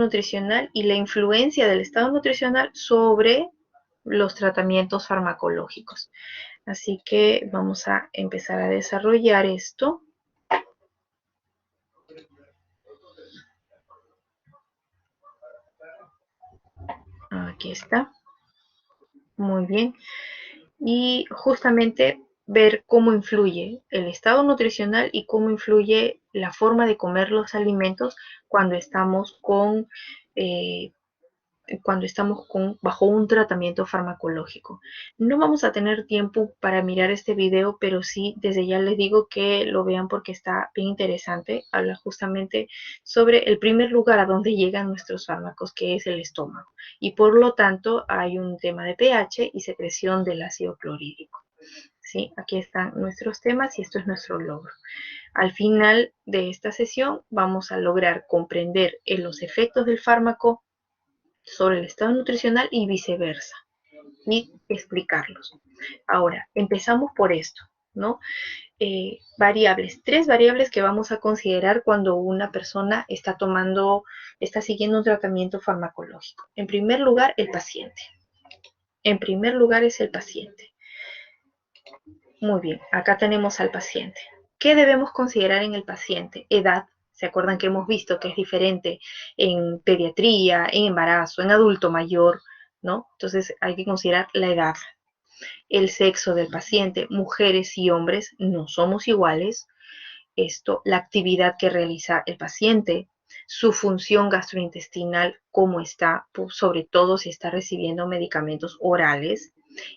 nutricional y la influencia del estado nutricional sobre los tratamientos farmacológicos. Así que vamos a empezar a desarrollar esto. Aquí está. Muy bien. Y justamente ver cómo influye el estado nutricional y cómo influye la forma de comer los alimentos cuando estamos bajo un tratamiento farmacológico. No vamos a tener tiempo para mirar este video, pero sí, desde ya les digo que lo vean porque está bien interesante. Habla justamente sobre el primer lugar a donde llegan nuestros fármacos, que es el estómago. Y por lo tanto hay un tema de pH y secreción del ácido clorhídrico. ¿Sí? Aquí están nuestros temas y esto es nuestro logro. Al final de esta sesión vamos a lograr comprender los efectos del fármaco sobre el estado nutricional y viceversa, y explicarlos. Ahora, empezamos por esto, ¿no? Variables, 3 variables que vamos a considerar cuando una persona está siguiendo un tratamiento farmacológico. En primer lugar, el paciente. En primer lugar es el paciente. Muy bien, acá tenemos al paciente. ¿Qué debemos considerar en el paciente? Edad. ¿Se acuerdan que hemos visto que es diferente en pediatría, en embarazo, en adulto mayor, ¿no? Entonces hay que considerar la edad. El sexo del paciente, mujeres y hombres no somos iguales. La actividad que realiza el paciente, su función gastrointestinal, cómo está, sobre todo si está recibiendo medicamentos orales,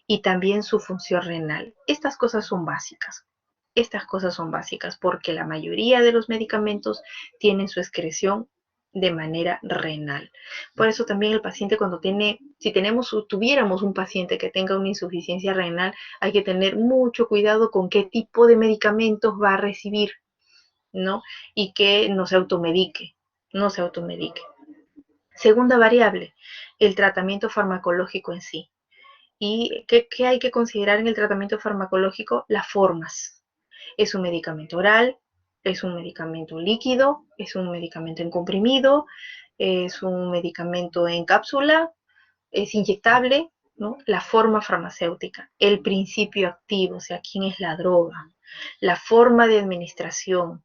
y también su función renal. Estas cosas son básicas. Estas cosas son básicas porque la mayoría de los medicamentos tienen su excreción de manera renal. Por eso también el paciente si tuviéramos un paciente que tenga una insuficiencia renal, hay que tener mucho cuidado con qué tipo de medicamentos va a recibir, ¿no? Y que no se automedique, no se automedique. Segunda variable, el tratamiento farmacológico en sí. ¿Y qué hay que considerar en el tratamiento farmacológico? Las formas. ¿Es un medicamento oral? ¿Es un medicamento líquido? ¿Es un medicamento en comprimido? ¿Es un medicamento en cápsula? ¿Es inyectable? ¿No? La forma farmacéutica, el principio activo, o sea, quién es la droga, la forma de administración,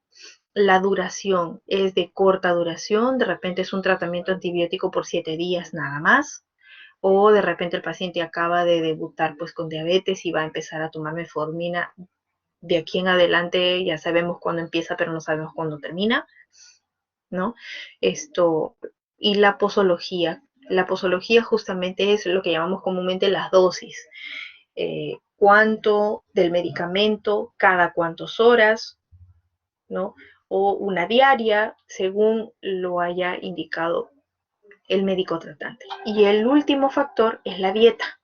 la duración, es de corta duración, de repente es un tratamiento antibiótico por 7 días nada más, o de repente el paciente acaba de debutar pues con diabetes y va a empezar a tomar metformina. De aquí en adelante ya sabemos cuándo empieza, pero no sabemos cuándo termina, ¿no? Y la posología. La posología justamente es lo que llamamos comúnmente las dosis. Cuánto del medicamento, cada cuántas horas, ¿no? O una diaria, según lo haya indicado el médico tratante. Y el último factor es la dieta.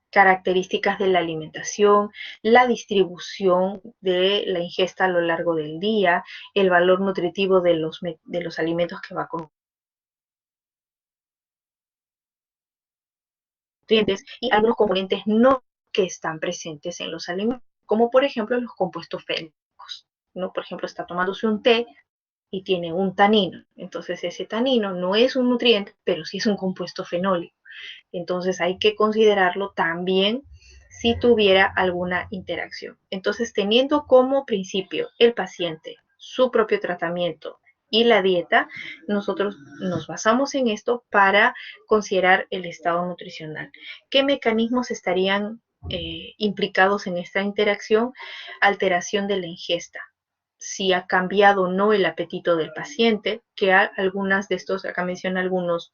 Características de la alimentación, la distribución de la ingesta a lo largo del día, el valor nutritivo de los alimentos que va a comer y algunos componentes no que están presentes en los alimentos, como por ejemplo los compuestos fénicos, ¿no? Por ejemplo, está tomándose un té y tiene un tanino, entonces ese tanino no es un nutriente, pero sí es un compuesto fenólico. Entonces hay que considerarlo también si tuviera alguna interacción. Entonces, teniendo como principio el paciente, su propio tratamiento y la dieta, nosotros nos basamos en esto para considerar el estado nutricional. ¿Qué mecanismos estarían implicados en esta interacción? Alteración de la ingesta, si ha cambiado o no el apetito del paciente, que algunas de estos, acá menciona algunos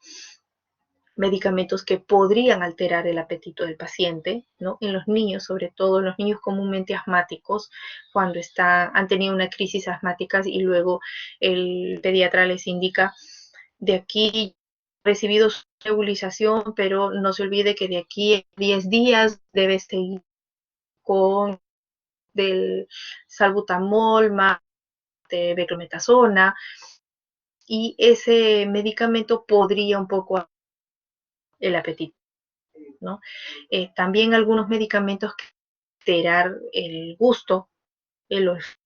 medicamentos que podrían alterar el apetito del paciente, ¿no? En los niños, sobre todo en los niños comúnmente asmáticos, cuando han tenido una crisis asmática y luego el pediatra les indica de aquí recibido su nebulización, pero no se olvide que de aquí a 10 días debe seguir con del salbutamol más de beclometasona, y ese medicamento podría un poco el apetito, ¿no? También algunos medicamentos que alterar el gusto, el olfato,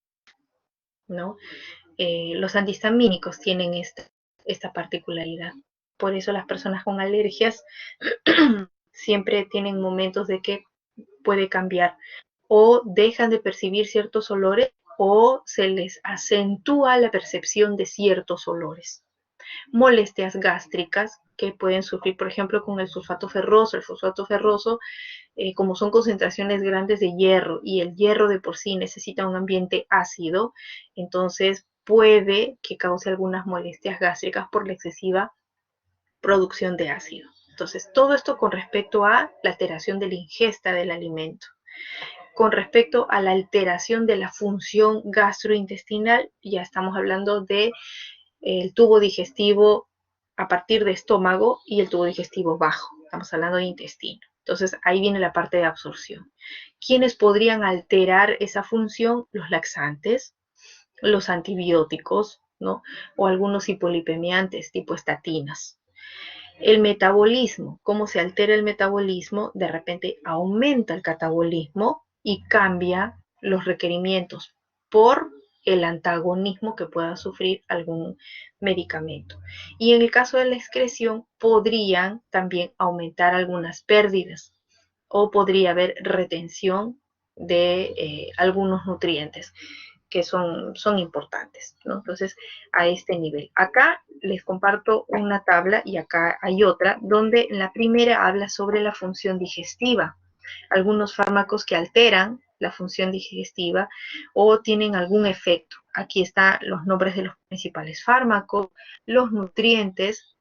¿no? Los antihistamínicos tienen esta particularidad. Por eso las personas con alergias siempre tienen momentos de que puede cambiar o dejan de percibir ciertos olores o se les acentúa la percepción de ciertos olores. Molestias gástricas que pueden sufrir, por ejemplo, con el sulfato ferroso. El fosfato ferroso, como son concentraciones grandes de hierro y el hierro de por sí necesita un ambiente ácido, entonces puede que cause algunas molestias gástricas por la excesiva producción de ácido. Entonces, todo esto con respecto a la alteración de la ingesta del alimento. Con respecto a la alteración de la función gastrointestinal, ya estamos hablando de el tubo digestivo a partir de estómago y el tubo digestivo bajo. Estamos hablando de intestino. Entonces, ahí viene la parte de absorción. ¿Quiénes podrían alterar esa función? Los laxantes, los antibióticos, ¿no? O algunos hipolipemiantes, tipo estatinas. El metabolismo, cómo se altera el metabolismo, de repente aumenta el catabolismo y cambia los requerimientos por el antagonismo que pueda sufrir algún medicamento. Y en el caso de la excreción, podrían también aumentar algunas pérdidas o podría haber retención de algunos nutrientes que son importantes, ¿no? Entonces, a este nivel. Acá les comparto una tabla y acá hay otra, donde la primera habla sobre la función digestiva. Algunos fármacos que alteran la función digestiva o tienen algún efecto. Aquí están los nombres de los principales fármacos, los nutrientes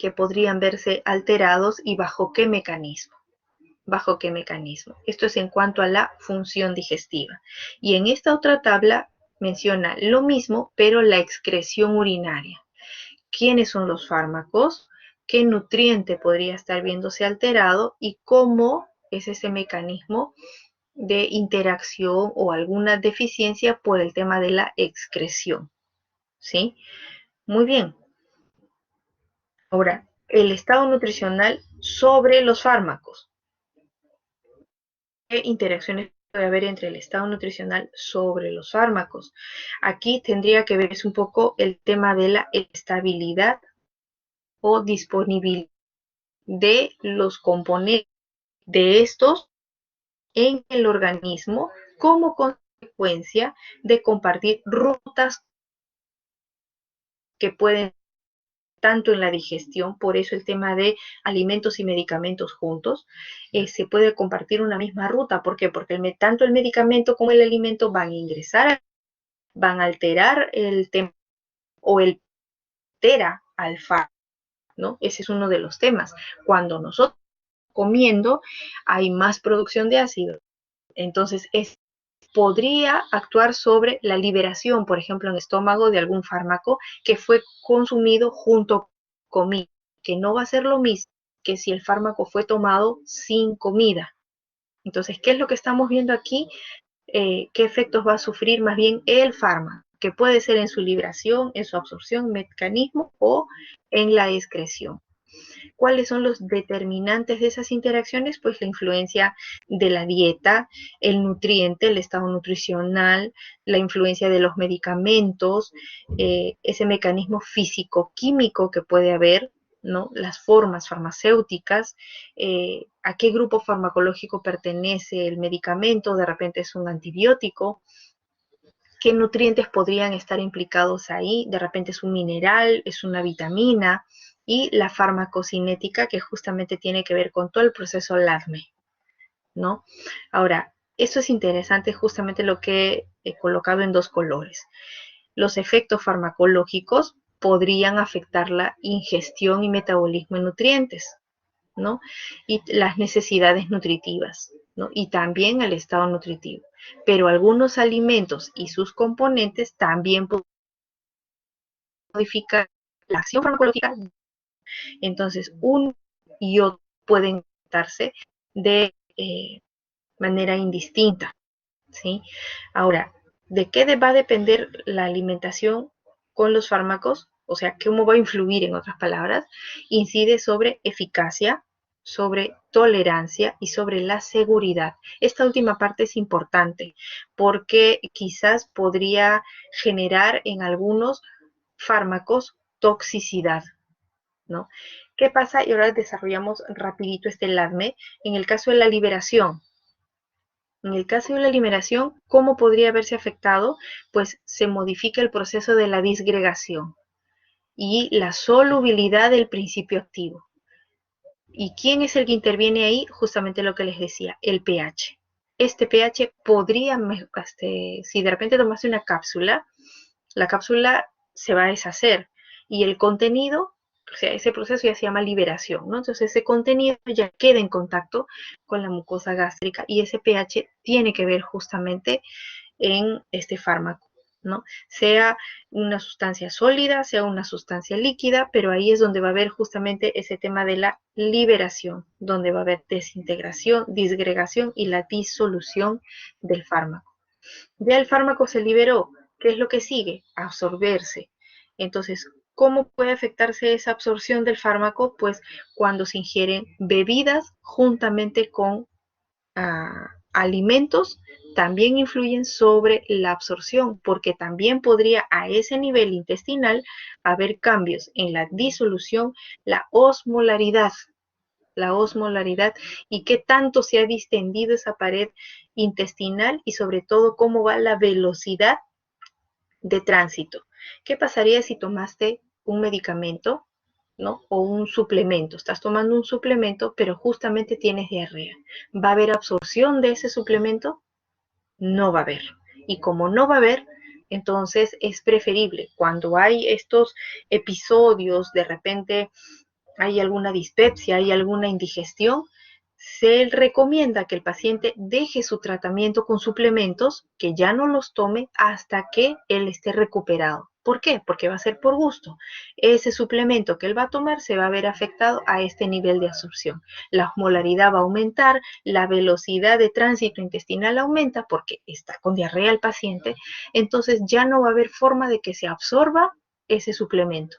que podrían verse alterados y bajo qué mecanismo. ¿Bajo qué mecanismo? Esto es en cuanto a la función digestiva. Y en esta otra tabla menciona lo mismo, pero la excreción urinaria. ¿Quiénes son los fármacos? ¿Qué nutriente podría estar viéndose alterado? Y cómo es ese mecanismo de interacción o alguna deficiencia por el tema de la excreción. ¿Sí? Muy bien. Ahora, el estado nutricional sobre los fármacos. ¿Qué interacciones puede haber entre el estado nutricional sobre los fármacos? Aquí tendría que verse un poco el tema de la estabilidad o disponibilidad de los componentes de estos en el organismo como consecuencia de compartir rutas que pueden tanto en la digestión, por eso el tema de alimentos y medicamentos juntos, se puede compartir una misma ruta. ¿Por qué? Porque tanto el medicamento como el alimento van a ingresar, van a alterar el tema o el altera al fármaco, ¿no? Ese es uno de los temas. Cuando nosotros comiendo hay más producción de ácido, entonces podría actuar sobre la liberación, por ejemplo, en el estómago de algún fármaco que fue consumido junto con comida, que no va a ser lo mismo que si el fármaco fue tomado sin comida. Entonces, ¿qué es lo que estamos viendo aquí? ¿Qué efectos va a sufrir más bien el fármaco? Que puede ser en su liberación, en su absorción, mecanismo o en la excreción. ¿Cuáles son los determinantes de esas interacciones? Pues la influencia de la dieta, el nutriente, el estado nutricional, la influencia de los medicamentos, ese mecanismo físico-químico que puede haber, ¿no? Las formas farmacéuticas, a qué grupo farmacológico pertenece el medicamento, de repente es un antibiótico, qué nutrientes podrían estar implicados ahí, de repente es un mineral, es una vitamina, y la farmacocinética que justamente tiene que ver con todo el proceso LADME, ¿no? Ahora, esto es interesante justamente lo que he colocado en dos colores. Los efectos farmacológicos podrían afectar la ingestión y metabolismo de nutrientes, ¿no? Y las necesidades nutritivas, ¿no? Y también el estado nutritivo. Pero algunos alimentos y sus componentes también pueden modificar la acción farmacológica. Entonces, uno y otro pueden tratarse de manera indistinta, ¿sí? Ahora, ¿de qué va a depender la alimentación con los fármacos? O sea, ¿cómo va a influir, en otras palabras? Incide sobre eficacia, sobre tolerancia y sobre la seguridad. Esta última parte es importante porque quizás podría generar en algunos fármacos toxicidad, ¿no? ¿Qué pasa? Y ahora desarrollamos rapidito este LADME. En el caso de la liberación, ¿cómo podría verse afectado? Pues se modifica el proceso de la disgregación y la solubilidad del principio activo. ¿Y quién es el que interviene ahí? Justamente lo que les decía, el pH. Este pH podría, si de repente tomaste una cápsula, la cápsula se va a deshacer y el contenido, o sea, ese proceso ya se llama liberación, ¿no? Entonces ese contenido ya queda en contacto con la mucosa gástrica y ese pH tiene que ver justamente en este fármaco, ¿no? Sea una sustancia sólida, sea una sustancia líquida, pero ahí es donde va a haber justamente ese tema de la liberación, donde va a haber desintegración, disgregación y la disolución del fármaco. Ya el fármaco se liberó, ¿qué es lo que sigue? Absorberse. Entonces, ¿cómo puede afectarse esa absorción del fármaco? Pues cuando se ingieren bebidas juntamente con alimentos también influyen sobre la absorción, porque también podría a ese nivel intestinal haber cambios en la disolución, la osmolaridad, y qué tanto se ha distendido esa pared intestinal y sobre todo cómo va la velocidad de tránsito. ¿Qué pasaría si tomaste un medicamento, ¿no? O un suplemento? Estás tomando un suplemento, pero justamente tienes diarrea. ¿Va a haber absorción de ese suplemento? No va a haber. Y como no va a haber, entonces es preferible cuando hay estos episodios, de repente hay alguna dispepsia, hay alguna indigestión, se recomienda que el paciente deje su tratamiento con suplementos, que ya no los tome hasta que él esté recuperado. ¿Por qué? Porque va a ser por gusto. Ese suplemento que él va a tomar se va a ver afectado a este nivel de absorción. La osmolaridad va a aumentar, la velocidad de tránsito intestinal aumenta porque está con diarrea el paciente, entonces ya no va a haber forma de que se absorba ese suplemento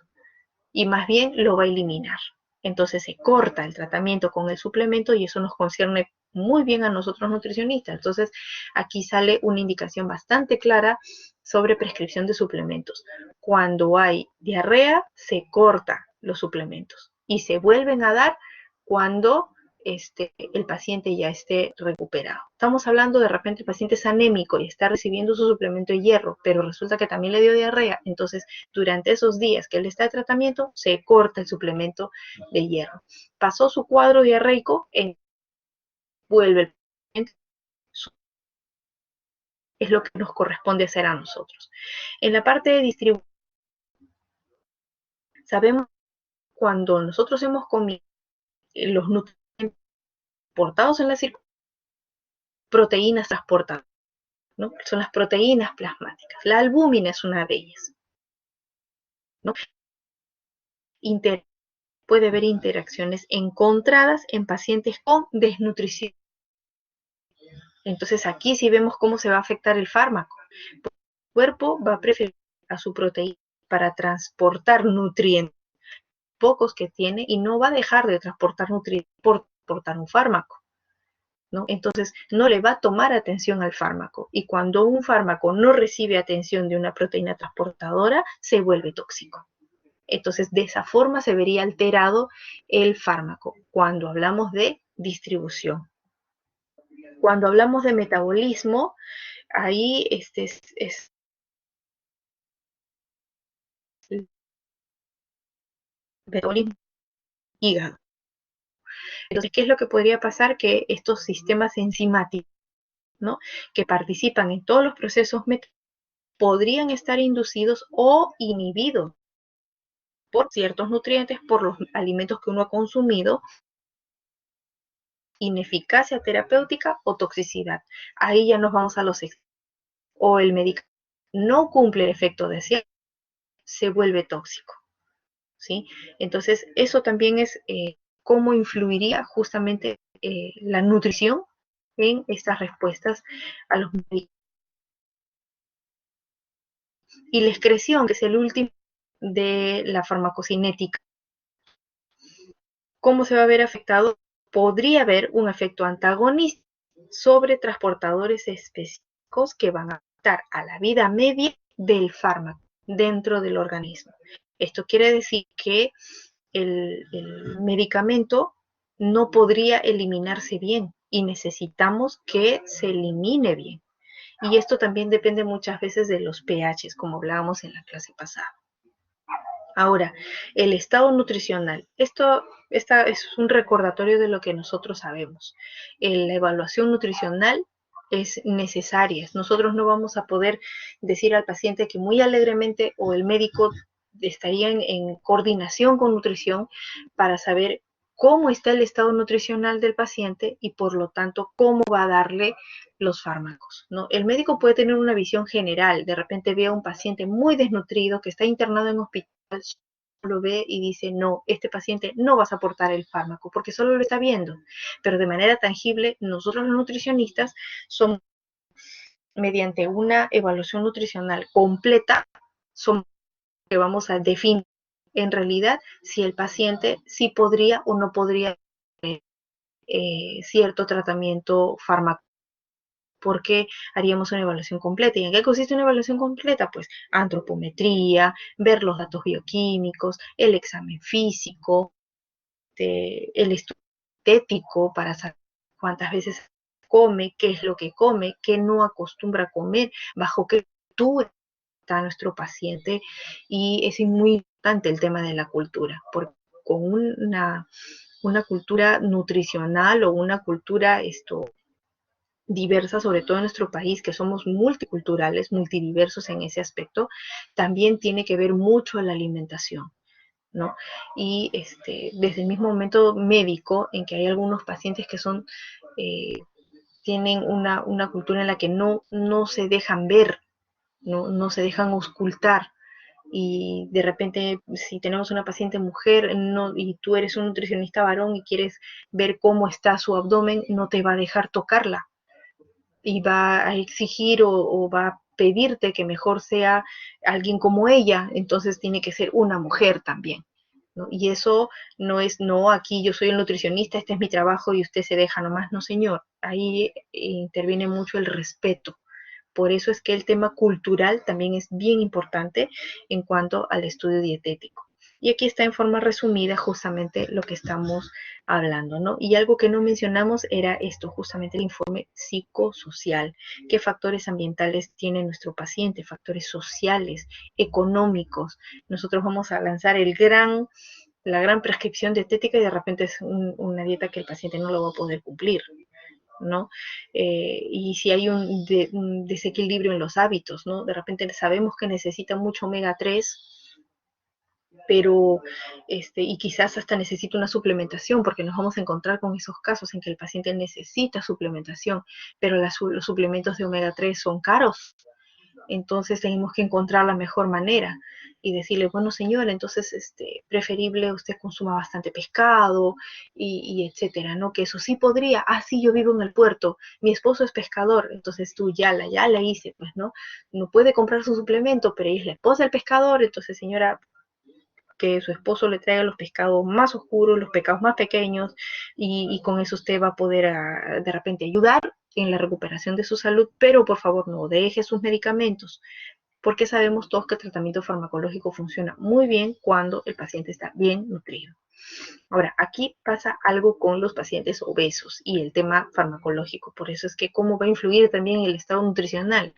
y más bien lo va a eliminar. Entonces se corta el tratamiento con el suplemento y eso nos concierne muy bien a nosotros nutricionistas. Entonces aquí sale una indicación bastante clara sobre prescripción de suplementos. Cuando hay diarrea, se corta los suplementos y se vuelven a dar cuando el paciente ya esté recuperado. Estamos hablando de repente el paciente es anémico y está recibiendo su suplemento de hierro, pero resulta que también le dio diarrea, entonces durante esos días que él está de tratamiento se corta el suplemento de hierro. Pasó su cuadro diarreico, vuelve el paciente, es lo que nos corresponde hacer a nosotros. En la parte de distribución, sabemos cuando nosotros hemos comido los nutrientes transportados en la circulación, proteínas transportadas, ¿no? Son las proteínas plasmáticas. La albúmina es una de ellas, ¿no? Puede haber interacciones encontradas en pacientes con desnutrición. Entonces aquí sí vemos cómo se va a afectar el fármaco. El cuerpo va a preferir a su proteína para transportar nutrientes pocos que tiene y no va a dejar de transportar nutrientes por transportar un fármaco, ¿no? Entonces no le va a tomar atención al fármaco y cuando un fármaco no recibe atención de una proteína transportadora se vuelve tóxico. Entonces de esa forma se vería alterado el fármaco cuando hablamos de distribución. Cuando hablamos de metabolismo, ahí es el metabolismo hígado. Entonces, ¿qué es lo que podría pasar? Que estos sistemas enzimáticos, ¿no? Que participan en todos los procesos podrían estar inducidos o inhibidos por ciertos nutrientes, por los alimentos que uno ha consumido, ineficacia terapéutica o toxicidad. Ahí ya nos vamos a los extremos. O el medicamento no cumple el efecto deseado, se vuelve tóxico, ¿sí? Entonces, eso también es cómo influiría justamente la nutrición en estas respuestas a los medicamentos. Y la excreción, que es el último de la farmacocinética. ¿Cómo se va a ver afectado? Podría haber un efecto antagonista sobre transportadores específicos que van a afectar a la vida media del fármaco dentro del organismo. Esto quiere decir que el medicamento no podría eliminarse bien y necesitamos que se elimine bien. Y esto también depende muchas veces de los pHs, como hablábamos en la clase pasada. Ahora, el estado nutricional. Esta es un recordatorio de lo que nosotros sabemos. La evaluación nutricional es necesaria. Nosotros no vamos a poder decir al paciente que muy alegremente o el médico estaría en coordinación con nutrición para saber cómo está el estado nutricional del paciente y por lo tanto cómo va a darle los fármacos, ¿no? El médico puede tener una visión general, de repente ve a un paciente muy desnutrido que está internado en hospital, lo ve y dice, no, este paciente no vas a aportar el fármaco porque solo lo está viendo, pero de manera tangible nosotros los nutricionistas somos, mediante una evaluación nutricional completa, somos que vamos a definir en realidad si el paciente sí podría o no podría cierto tratamiento farmacológico. ¿Por qué haríamos una evaluación completa? ¿Y en qué consiste una evaluación completa? Pues antropometría, ver los datos bioquímicos, el examen físico, el estudio estético para saber cuántas veces come, qué es lo que come, qué no acostumbra a comer, bajo qué cultura está nuestro paciente. Y es muy importante el tema de la cultura, porque con una cultura nutricional o una cultura diversa, sobre todo en nuestro país, que somos multiculturales, multidiversos en ese aspecto, también tiene que ver mucho la alimentación, ¿no? Y desde el mismo momento médico, en que hay algunos pacientes que tienen una cultura en la que no se dejan ver, no se dejan auscultar, y de repente si tenemos una paciente mujer y tú eres un nutricionista varón y quieres ver cómo está su abdomen, no te va a dejar tocarla y va a exigir o va a pedirte que mejor sea alguien como ella, entonces tiene que ser una mujer también, ¿no? Y eso no es, no, aquí yo soy el nutricionista, este es mi trabajo y usted se deja nomás, no señor, ahí interviene mucho el respeto. Por eso es que el tema cultural también es bien importante en cuanto al estudio dietético. Y aquí está en forma resumida justamente lo que estamos hablando, ¿no? Y algo que no mencionamos era esto, justamente el informe psicosocial. ¿Qué factores ambientales tiene nuestro paciente? Factores sociales, económicos. Nosotros vamos a lanzar la gran prescripción dietética y de repente es una dieta que el paciente no lo va a poder cumplir, ¿no? Y si hay un desequilibrio en los hábitos, ¿no? De repente sabemos que necesita mucho omega 3, pero y quizás hasta necesita una suplementación, porque nos vamos a encontrar con esos casos en que el paciente necesita suplementación, pero los suplementos de omega 3 son caros. Entonces tenemos que encontrar la mejor manera y decirle, bueno señora, entonces preferible usted consuma bastante pescado y etcétera, ¿no? Que eso sí podría, sí, yo vivo en el puerto, mi esposo es pescador, entonces tú ya la hice, pues, ¿no? No puede comprar su suplemento, pero ella es la esposa del pescador, entonces señora, que su esposo le traiga los pescados más oscuros, los pescados más pequeños, y con eso usted va a poder de repente ayudar en la recuperación de su salud, pero por favor no deje sus medicamentos, porque sabemos todos que el tratamiento farmacológico funciona muy bien cuando el paciente está bien nutrido. Ahora, aquí pasa algo con los pacientes obesos y el tema farmacológico, por eso es que cómo va a influir también el estado nutricional.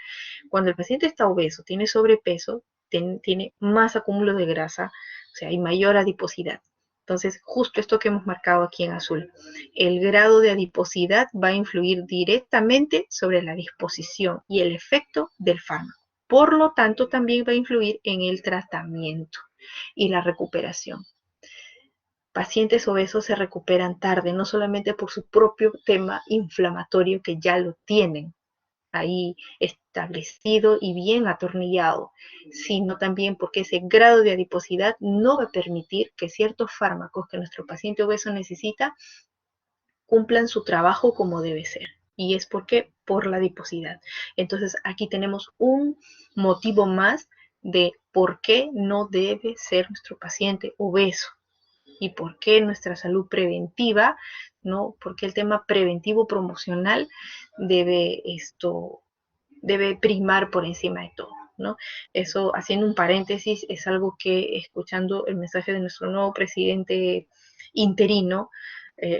Cuando el paciente está obeso, tiene sobrepeso, tiene más acúmulo de grasa, o sea, hay mayor adiposidad. Entonces, justo esto que hemos marcado aquí en azul, el grado de adiposidad va a influir directamente sobre la disposición y el efecto del fármaco. Por lo tanto, también va a influir en el tratamiento y la recuperación. Pacientes obesos se recuperan tarde, no solamente por su propio tema inflamatorio que ya lo tienen ahí establecido y bien atornillado, sino también porque ese grado de adiposidad no va a permitir que ciertos fármacos que nuestro paciente obeso necesita cumplan su trabajo como debe ser. Y es porque por la adiposidad. Entonces aquí tenemos un motivo más de por qué no debe ser nuestro paciente obeso y por qué nuestra salud preventiva, ¿no? Porque el tema preventivo promocional debe primar por encima de todo. ¿no? Eso, haciendo un paréntesis, es algo que, escuchando el mensaje de nuestro nuevo presidente interino,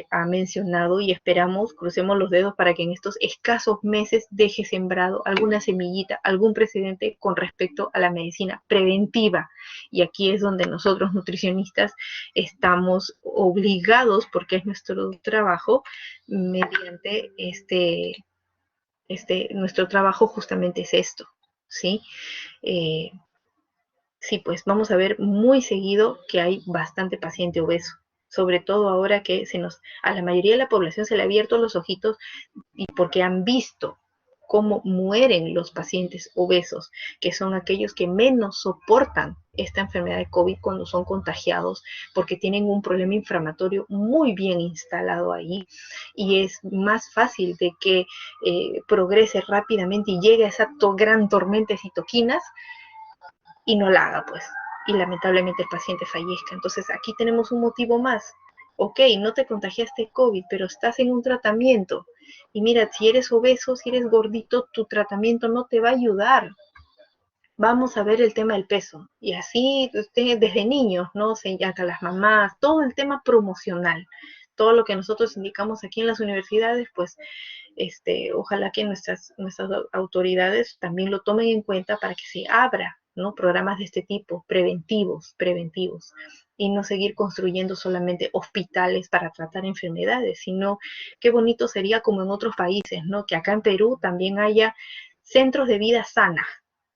ha mencionado, y esperamos, crucemos los dedos para que en estos escasos meses deje sembrado alguna semillita, algún precedente con respecto a la medicina preventiva. Y aquí es donde nosotros nutricionistas estamos obligados, porque es nuestro trabajo, mediante nuestro trabajo justamente es esto, ¿sí? Eh, sí, pues vamos a ver muy seguido que hay bastante paciente obeso, sobre todo ahora que a la mayoría de la población se le ha abierto los ojitos, y porque han visto cómo mueren los pacientes obesos, que son aquellos que menos soportan esta enfermedad de COVID cuando son contagiados, porque tienen un problema inflamatorio muy bien instalado ahí, y es más fácil de que progrese rápidamente y llegue a esa gran tormenta de citoquinas y no la haga, pues, y lamentablemente el paciente fallezca. Entonces aquí tenemos un motivo más. Ok, no te contagiaste COVID, pero estás en un tratamiento. Y mira, si eres obeso, si eres gordito, tu tratamiento no te va a ayudar. Vamos a ver el tema del peso. Y así desde niños, ¿no? Se a las mamás, todo el tema promocional. Todo lo que nosotros indicamos aquí en las universidades, pues ojalá que nuestras autoridades también lo tomen en cuenta para que se abra, ¿no? Programas de este tipo, preventivos, y no seguir construyendo solamente hospitales para tratar enfermedades, sino qué bonito sería como en otros países, ¿no? Que acá en Perú también haya centros de vida sana.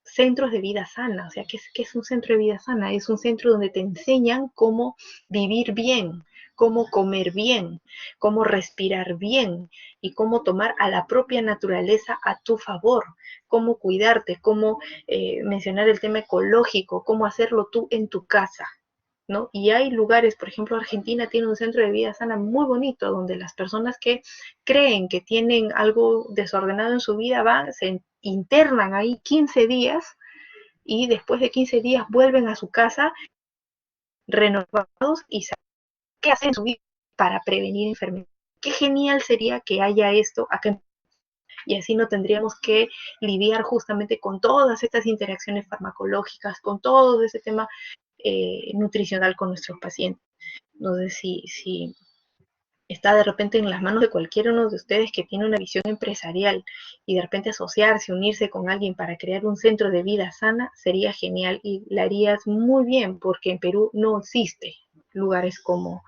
Centros de vida sana, o sea, ¿qué es un centro de vida sana? Es un centro donde te enseñan cómo vivir bien, cómo comer bien, cómo respirar bien, y cómo tomar a la propia naturaleza a tu favor, cómo cuidarte, cómo mencionar el tema ecológico, cómo hacerlo tú en tu casa, ¿no? Y hay lugares, por ejemplo, Argentina tiene un centro de vida sana muy bonito, donde las personas que creen que tienen algo desordenado en su vida van, se internan ahí 15 días, y después de 15 días vuelven a su casa renovados y saben qué hacen en su vida para prevenir enfermedades. Qué genial sería que haya esto acá, y así no tendríamos que lidiar justamente con todas estas interacciones farmacológicas, con todo ese tema nutricional con nuestros pacientes. No sé si está de repente en las manos de cualquiera uno de ustedes que tiene una visión empresarial, y de repente asociarse, unirse con alguien para crear un centro de vida sana, sería genial, y la harías muy bien, porque en Perú no existe lugares como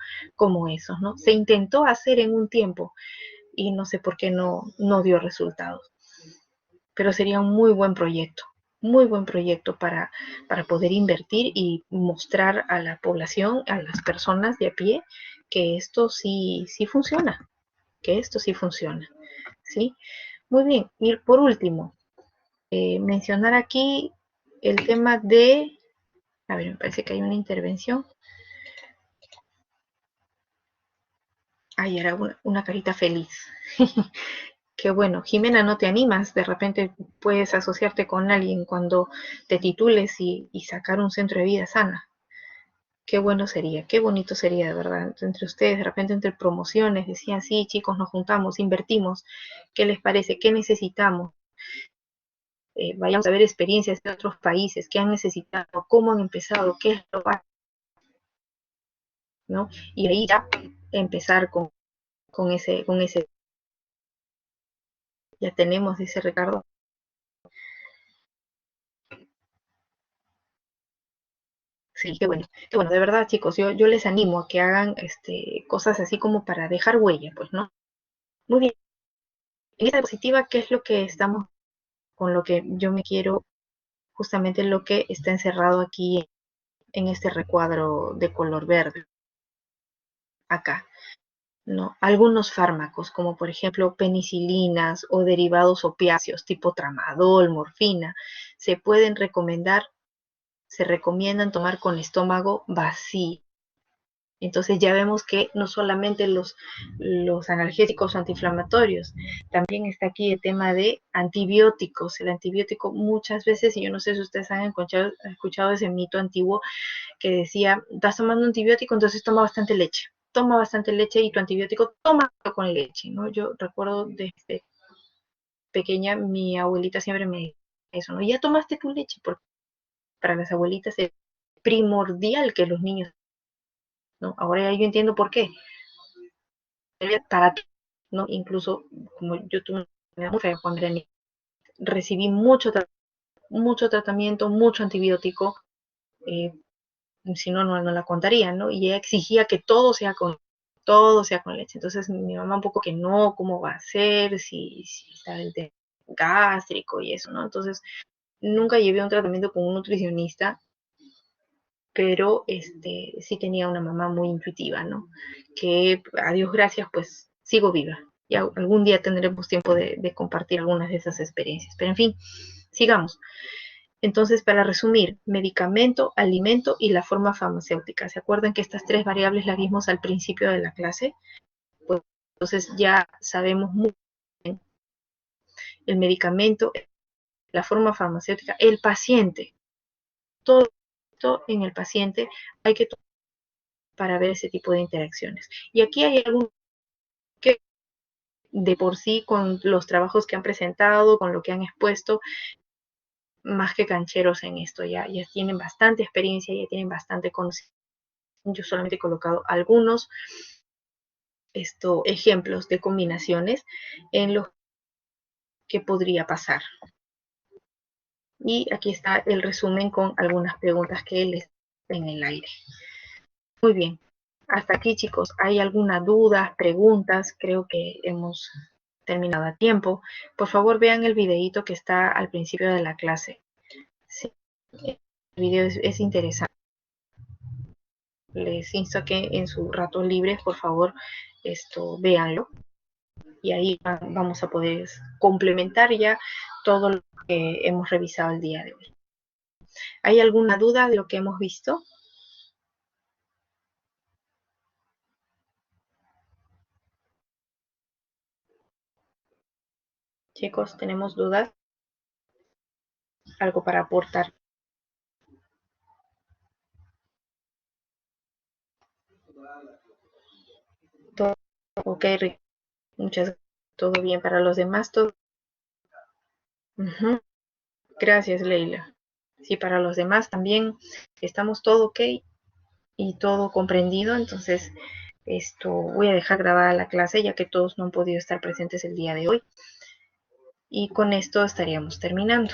esos, ¿no? Se intentó hacer en un tiempo y no sé por qué no dio resultados, pero sería un muy buen proyecto para poder invertir y mostrar a la población, a las personas de a pie, que esto sí funciona, que esto sí funciona, ¿sí? Muy bien, y por último, mencionar aquí el tema de, a ver, me parece que hay una intervención. Ay, era una carita feliz. Qué bueno, Jimena, ¿no te animas? De repente puedes asociarte con alguien cuando te titules y sacar un centro de vida sana. Qué bueno sería, qué bonito sería, de verdad. Entre ustedes, de repente entre promociones, decían, sí, chicos, nos juntamos, invertimos. ¿Qué les parece? ¿Qué necesitamos? Vayamos a ver experiencias de otros países, qué han necesitado, cómo han empezado, qué es lo básico, ¿no? Y ahí ya empezar con ese, ya tenemos, dice Ricardo. Sí, qué bueno, de verdad, chicos, yo les animo a que hagan cosas así como para dejar huella, pues, ¿no? Muy bien, en esta diapositiva, ¿qué es lo que estamos, con lo que yo me quiero, justamente lo que está encerrado aquí en este recuadro de color verde, acá, ¿no? Algunos fármacos, como por ejemplo penicilinas o derivados opiáceos tipo tramadol, morfina, se pueden recomendar, se recomiendan tomar con estómago vacío. Entonces ya vemos que no solamente los analgésicos antiinflamatorios, también está aquí el tema de antibióticos. El antibiótico muchas veces, y yo no sé si ustedes han escuchado ese mito antiguo que decía, estás tomando antibiótico, entonces toma bastante leche y tu antibiótico toma con leche, ¿no? Yo recuerdo desde pequeña, mi abuelita siempre me eso, ¿no? Ya tomaste tu leche, porque para las abuelitas es primordial que los niños, ¿no? Ahora ya yo entiendo por qué. Para todo, ¿no? Incluso como yo tuve una muy fea cuando era niña, recibí mucho tratamiento, mucho antibiótico, eh, si no, no la contaría, ¿no? Y ella exigía que todo sea con leche. Entonces mi mamá un poco que no, ¿cómo va a ser? Si está el tema gástrico y eso, ¿no? Entonces nunca llevé un tratamiento con un nutricionista, pero sí tenía una mamá muy intuitiva, ¿no? Que a Dios gracias, pues sigo viva. Y algún día tendremos tiempo de compartir algunas de esas experiencias. Pero en fin, sigamos. Entonces, para resumir, medicamento, alimento y la forma farmacéutica. ¿Se acuerdan que estas tres variables las vimos al principio de la clase? Pues entonces ya sabemos muy bien el medicamento, la forma farmacéutica, el paciente. Todo esto en el paciente hay que tomar para ver ese tipo de interacciones. Y aquí hay algún que de por sí con los trabajos que han presentado, con lo que han expuesto, más que cancheros en esto, ya tienen bastante experiencia, ya tienen bastante conocimiento. Yo solamente he colocado algunos ejemplos de combinaciones en los que podría pasar. Y aquí está el resumen con algunas preguntas que les en el aire. Muy bien. Hasta aquí, chicos. ¿Hay alguna duda, preguntas? Creo que hemos terminado a tiempo. Por favor, vean el videíto que está al principio de la clase. Sí, el video es interesante. Les insto a que en su rato libre, por favor, véanlo. Y ahí vamos a poder complementar ya todo lo que hemos revisado el día de hoy. ¿Hay alguna duda de lo que hemos visto? Chicos, ¿tenemos dudas? ¿Algo para aportar? ¿Todo ok, Rick? Muchas gracias. ¿Todo bien para los demás? ¿Todo? Gracias, Leila. Sí, para los demás también estamos todo ok y todo comprendido. Entonces, voy a dejar grabada la clase ya que todos no han podido estar presentes el día de hoy. Y con esto estaríamos terminando.